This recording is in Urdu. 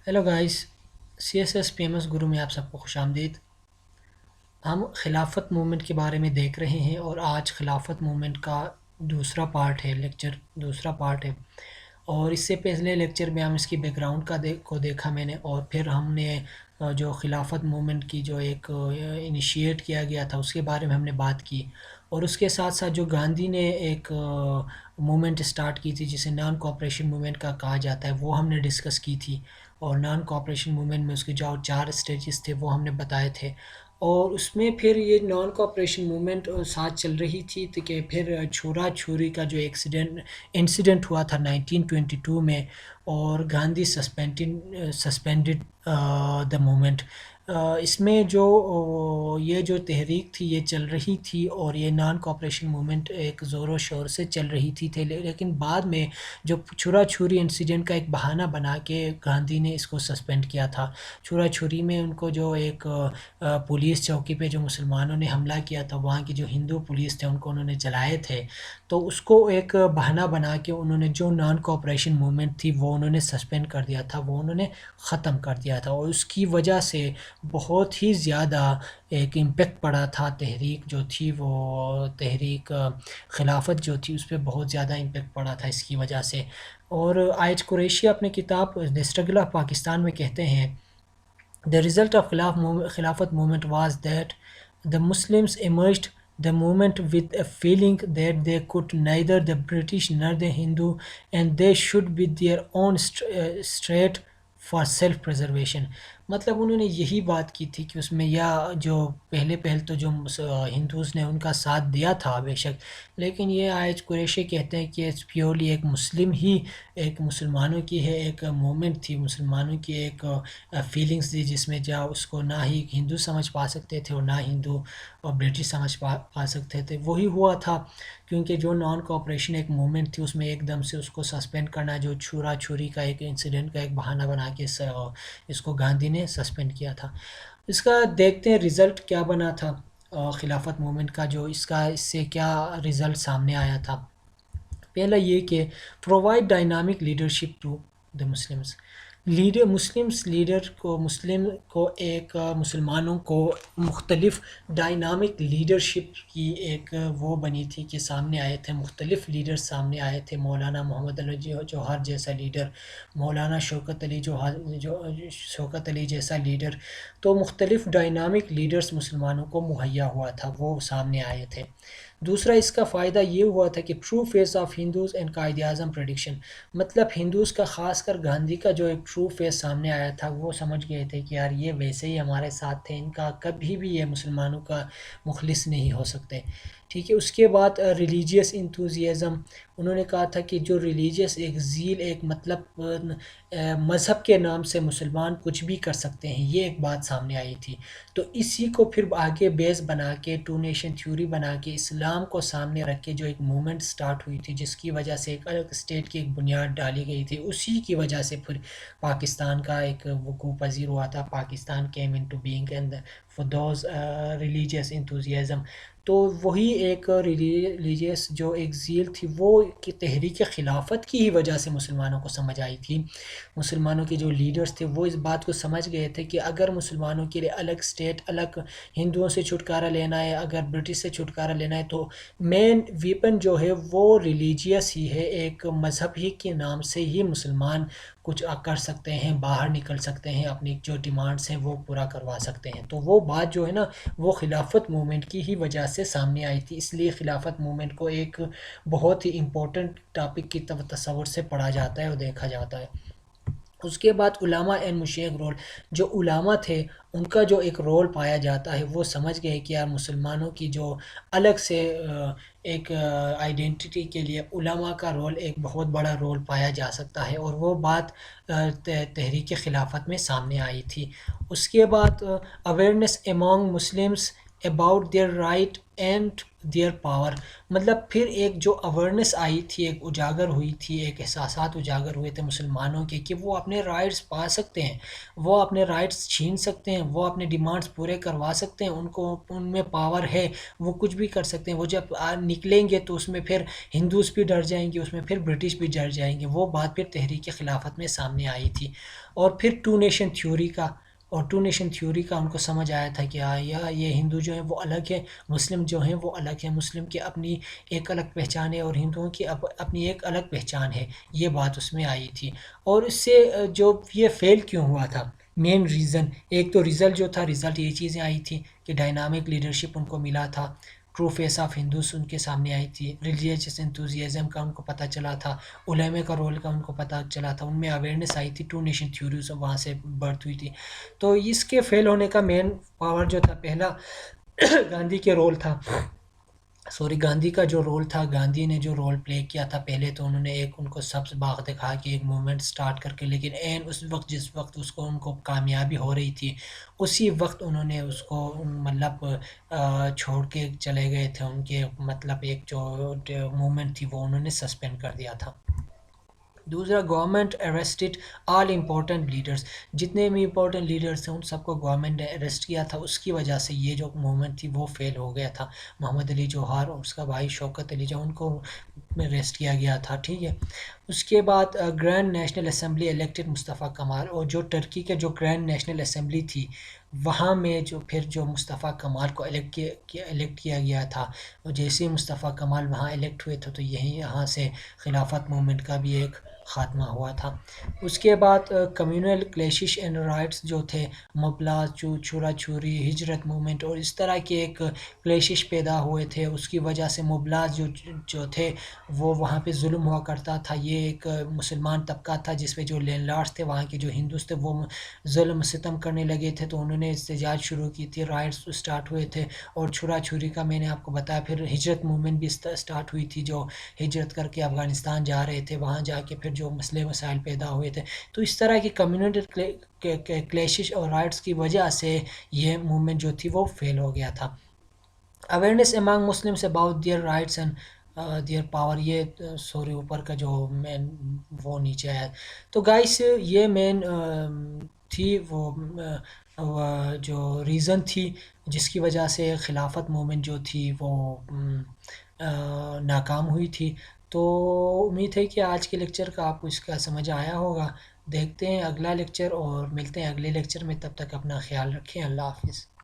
Hello guys, C S S P M S Guru میں آپ سب کو خوش آمدید۔ ہم خلافت مومنٹ کے بارے میں دیکھ رہے ہیں اور آج خلافت مومنٹ کا دوسرا پارٹ ہے، لیکچر دوسرا پارٹ ہے۔ اور اس سے پہلے لیکچر میں ہم اس کی بیک گراؤنڈ کو دیکھا میں نے، اور پھر ہم نے جو خلافت مومنٹ کی جو ایک انیشیٹ کیا گیا تھا اس کے بارے میں ہم نے بات کی، اور اس کے ساتھ ساتھ جو گاندھی نے ایک مومنٹ اسٹارٹ کی تھی جسے نان کوآپریشن مومنٹ کا کہا جاتا ہے، وہ ہم نے ڈسکس کی تھی۔ اور نان کوآپریشن مومنٹ میں اس کے جو 4 اسٹیجز تھے وہ ہم نے بتائے تھے، اور اس میں پھر یہ نان کوآپریشن مومنٹ ساتھ چل رہی تھی تو کہ پھر چھورا چھوری کا جو انسیڈنٹ ہوا تھا 1922 میں، اور گاندھی سسپینڈڈ دا مومنٹ۔ اس میں جو یہ جو تحریک تھی یہ چل رہی تھی، اور یہ نان کوآپریشن مومنٹ ایک زور و شور سے چل رہی تھی لیکن بعد میں جو چھورا چھوری انسیڈنٹ کا ایک بہانہ بنا کے گاندھی نے اس کو سسپینڈ کیا تھا۔ چھورا چھوری میں ان کو جو ایک پولیس چوکی پہ جو مسلمانوں نے حملہ کیا تھا، وہاں کی جو ہندو پولیس تھے ان کو انہوں نے جلائے تھے، تو اس کو ایک بہانہ بنا کے انہوں نے جو نان کوآپریشن مومنٹ تھی وہ انہوں نے سسپینڈ کر دیا تھا، وہ انہوں نے ختم کر دیا تھا، اور اس کی وجہ سے بہت ہی زیادہ ایک امپیکٹ پڑا تھا۔ تحریک جو تھی وہ تحریک خلافت جو تھی اس پہ بہت زیادہ امپیکٹ پڑا تھا اس کی وجہ سے۔ اور آئج قریشی اپنے کتاب دی اسٹرگل آف پاکستان میں کہتے ہیں The result of Khilafat movement was that the Muslims emerged the movement with a feeling that they could neither the British nor the Hindu, and they should be their own state for self preservation۔ مطلب انہوں نے یہی بات کی تھی کہ اس میں یا جو پہل تو جو ہندوز نے ان کا ساتھ دیا تھا بے شک، لیکن یہ آئج قریشی کہتے ہیں کہ پیورلی ایک مسلم ہی ایک مسلمانوں کی ہے ایک مومنٹ تھی، مسلمانوں کی ایک فیلنگس تھی جس میں جا اس کو نہ ہی ہندو سمجھ پا سکتے تھے اور نہ ہندو اور برٹش سمجھ پا سکتے تھے۔ وہی ہوا تھا، کیونکہ جو نان کوآپریشن ایک مومنٹ تھی اس میں ایک دم سے اس کو سسپینڈ کرنا، جو چھورا چھوری کا ایک انسیڈنٹ کا ایک بہانہ بنا کے اس کو گاندھی نے سسپینڈ کیا تھا۔ اس کا دیکھتے ہیں رزلٹ کیا بنا تھا خلافت مومنٹ کا، جو اس سے کیا رزلٹ سامنے آیا تھا۔ پہلا یہ کہ provide dynamic leadership to the Muslims. مسلمانوں کو مختلف ڈائنامک لیڈرشپ کی ایک وہ بنی تھی کہ سامنے آئے تھے مختلف لیڈر، سامنے آئے تھے مولانا محمد علی جوہر جیسا لیڈر، مولانا شوکت علی جیسا لیڈر، تو مختلف ڈائنامک لیڈرز مسلمانوں کو مہیا ہوا تھا، وہ سامنے آئے تھے۔ دوسرا اس کا فائدہ یہ ہوا تھا کہ true face of Hindus and Quaid Azam prediction, مطلب ہندوز کا خاص کر گاندھی کا جو ایک ٹرو فیس سامنے آیا تھا، وہ سمجھ گئے تھے کہ یار یہ ویسے ہی ہمارے ساتھ تھے، ان کا کبھی بھی یہ مسلمانوں کا مخلص نہیں ہو سکتے، ٹھیک ہے۔ اس کے بعد ریلیجیس انتھوزیازم، انہوں نے کہا تھا کہ جو ریلیجیس ایک زیل، ایک مطلب مذہب کے نام سے مسلمان کچھ بھی کر سکتے ہیں، یہ ایک بات سامنے آئی تھی۔ تو اسی کو پھر آگے بیس بنا کے ٹو نیشن تھیوری بنا کے اسلام کو سامنے رکھ کے جو ایک مومنٹ سٹارٹ ہوئی تھی جس کی وجہ سے ایک الگ اسٹیٹ کی ایک بنیاد ڈالی گئی تھی، اسی کی وجہ سے پھر پاکستان کا ایک وقوع پذیر ہوا تھا، Pakistan came into being and for those religious enthusiasm۔ تو وہی ایک ریلیجیس جو ایک زیل تھی وہ کہ تحریک خلافت کی ہی وجہ سے مسلمانوں کو سمجھ آئی تھی۔ مسلمانوں کے جو لیڈرز تھے وہ اس بات کو سمجھ گئے تھے کہ اگر مسلمانوں کے لیے الگ اسٹیٹ، الگ ہندوؤں سے چھٹکارا لینا ہے، اگر برٹش سے چھٹکارا لینا ہے، تو مین ویپن جو ہے وہ ریلیجیس ہی ہے، ایک مذہب ہی کے نام سے ہی مسلمان کچھ کر سکتے ہیں، باہر نکل سکتے ہیں، اپنی جو ڈیمانڈس ہیں وہ پورا کروا سکتے ہیں۔ تو وہ بات جو ہے نا وہ خلافت مومنٹ کی ہی وجہ سے سامنے آئی تھی، اس لیے خلافت مومنٹ کو ایک بہت ہی امپورٹنٹ ٹاپک کی تصور سے پڑھا جاتا ہے اور دیکھا جاتا ہے۔ اس کے بعد علماء اینڈ مشیخ رول، جو علماء تھے ان کا جو ایک رول پایا جاتا ہے، وہ سمجھ گئے کہ یار مسلمانوں کی جو الگ سے ایک آئیڈینٹی کے لیے علماء کا رول ایک بہت بڑا رول پایا جا سکتا ہے، اور وہ بات تحریک خلافت میں سامنے آئی تھی۔ اس کے بعد awareness among Muslims about their right and their power. مطلب پھر ایک جو اویئرنیس آئی تھی، ایک اجاگر ہوئی تھی، ایک احساسات اجاگر ہوئے تھے مسلمانوں کے کہ وہ اپنے رائٹس پا سکتے ہیں، وہ اپنے رائٹس چھین سکتے ہیں، وہ اپنے ڈیمانڈس پورے کروا سکتے ہیں، ان کو ان میں پاور ہے، وہ کچھ بھی کر سکتے ہیں. وہ جب نکلیں گے تو اس میں پھر ہندوز بھی ڈر جائیں گے، اس میں پھر برٹش بھی ڈر جائیں گے. وہ بات پھر تحریک خلافت میں سامنے آئی تھی. اور پھر ٹو نیشن تھیوری کا، ان کو سمجھ آیا تھا کہ یہ ہندو جو ہیں وہ الگ ہیں، مسلم جو ہیں وہ الگ ہیں، مسلم کی اپنی ایک الگ پہچان ہے اور ہندوؤں کی اپنی ایک الگ پہچان ہے. یہ بات اس میں آئی تھی. اور اس سے جو یہ فیل کیوں ہوا تھا، مین ریزن ایک تو رزلٹ جو تھا، رزلٹ یہ چیزیں آئی تھی کہ ڈائنامک لیڈرشپ ان کو ملا تھا، ٹرو فیس آف ہندوز ان کے سامنے آئی تھی، ریلیجیس انتھوزیازم کا ان کو پتہ چلا تھا، علماء کا رول کا ان کو پتہ چلا تھا، ان میں اویئرنیس آئی تھی، ٹو نیشن تھیوریز وہاں سے برتھ ہوئی تھی. تو اس کے فیل ہونے کا مین پاور جو تھا، پہلا گاندھی کے رول تھا، گاندھی کا جو رول تھا، گاندھی نے جو رول پلے کیا تھا. پہلے تو انہوں نے ایک ان کو سبز باغ دکھا کے ایک موومنٹ سٹارٹ کر کے، لیکن اس وقت جس وقت ان کو کامیابی ہو رہی تھی، اسی وقت انہوں نے اس کو مطلب چھوڑ کے چلے گئے تھے. ان کے مطلب ایک جو موومنٹ تھی وہ انہوں نے سسپینڈ کر دیا تھا. دوسرا، government arrested all important leaders. جتنے بھی امپورٹنٹ لیڈرز تھے ان سب کو گورنمنٹ نے اریسٹ کیا تھا. اس کی وجہ سے یہ جو موومنٹ تھی وہ فیل ہو گیا تھا. محمد علی جوہر اور اس کا بھائی شوکت علی جو ان کو اریسٹ کیا گیا تھا. ٹھیک ہے. اس کے بعد گرینڈ نیشنل اسمبلی الیکٹڈ مصطفیٰ کمال، اور جو ٹرکی کے جو گرینڈ نیشنل اسمبلی تھی وہاں میں جو مصطفیٰ کمال کو الیکٹ کیا گیا تھا. اور جیسے ہی مصطفیٰ کمال وہاں الیکٹ ہوئے تھے تو یہاں سے خلافت موومنٹ کا بھی ایک خاتمہ ہوا تھا. اس کے بعد کمیونل کلیشش اینڈ رائٹس جو تھے، مبلاغ، چھورا چھوری، ہجرت موومنٹ اور اس طرح کے ایک کلیشش پیدا ہوئے تھے. اس کی وجہ سے مبلاغ جو تھے وہ وہاں پہ ظلم ہوا کرتا تھا. یہ ایک مسلمان طبقہ تھا جس میں جو لینڈ لارڈس تھے وہاں کے جو ہندوز تھے وہ ظلم ستم کرنے لگے تھے، تو انہوں نے احتجاج شروع کی تھی، رائٹس اسٹارٹ ہوئے تھے. اور چھرا چھوری کا میں نے آپ کو بتایا. پھر ہجرت موومنٹ بھی اسٹارٹ ہوئی تھی، جو ہجرت کر کے افغانستان جا رہے تھے، وہاں جا کے پھر جو مسئلے مسائل پیدا ہوئے تھے. تو اس طرح کی کمیونٹی کلیشش اور رائٹس کی وجہ سے یہ موومنٹ جو تھی وہ فیل ہو گیا تھا. Awareness among Muslims about their rights and their power. یہ سوری اوپر کا جو مین وہ نیچے ہے. تو گائس یہ مین تھی وہ جو ریزن تھی جس کی وجہ سے خلافت موومنٹ جو تھی وہ ناکام ہوئی تھی. تو امید ہے کہ آج کے لیکچر کا آپ کو اس کا سمجھ آیا ہوگا. دیکھتے ہیں اگلا لیکچر اور ملتے ہیں اگلے لیکچر میں. تب تک اپنا خیال رکھیں. اللہ حافظ.